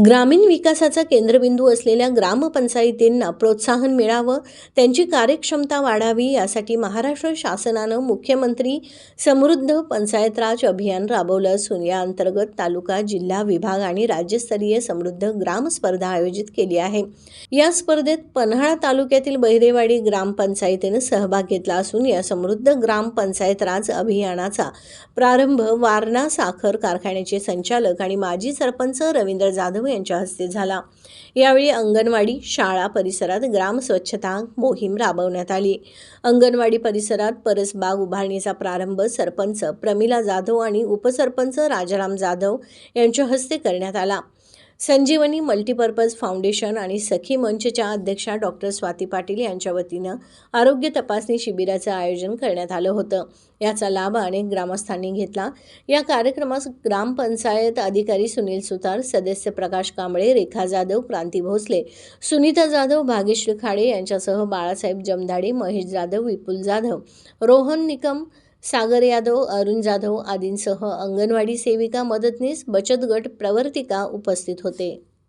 ग्रामीण विकासाचा केंद्रबिंदू असलेल्या ग्रामपंचायतींना प्रोत्साहन मिळावं, त्यांची कार्यक्षमता वाढावी यासाठी महाराष्ट्र शासनानं मुख्यमंत्री समृद्ध पंचायत राज अभियान राबवलं असून या अंतर्गत तालुका, जिल्हा, विभाग आणि राज्यस्तरीय समृद्ध ग्राम स्पर्धा आयोजित केली आहे। या स्पर्धेत पन्हाळा तालुक्यातील बहिरेवाडी ग्रामपंचायतीने सहभाग घेतला असून या समृद्ध ग्राम पंचायत राज अभियानाचा प्रारंभ वारणा साखर कारखान्याचे संचालक आणि माजी सरपंच रवींद्र जाधव यांच्या हस्ते झाला। यावेळी अंगणवाडी, शाळा परिसरात ग्राम स्वच्छता मोहीम राबवण्यात आली। अंगणवाडी परिसरात परसबाग उभारणीचा प्रारंभ सरपंच प्रमिला जाधव आणि उपसरपंच राजाराम जाधव यांच्या हस्ते करण्यात आला। संजीवनी मल्टीपर्पज फाउंडेशन आणि सखी मंचच्या अध्यक्षा डॉक्टर स्वाती पाटील यांच्या वतीनं आरोग्य तपासणी शिबिराचं आयोजन करण्यात आलं होतं। याचा लाभ अनेक ग्रामस्थांनी घेतला। या कार्यक्रमास ग्रामपंचायत अधिकारी सुनील सुतार, सदस्य प्रकाश कांबळे, रेखा जाधव, क्रांती भोसले, सुनीता जाधव, भाग्यश्री खाडे यांच्यासह बाळासाहेब जमदाडे, महेश जाधव, विपुल जाधव, रोहन निकम, सागर यादव, अरुण जाधव आदींसह अंगणवाडी सेविका, मदतनीस, बचत गट प्रवर्तिका उपस्थित होते।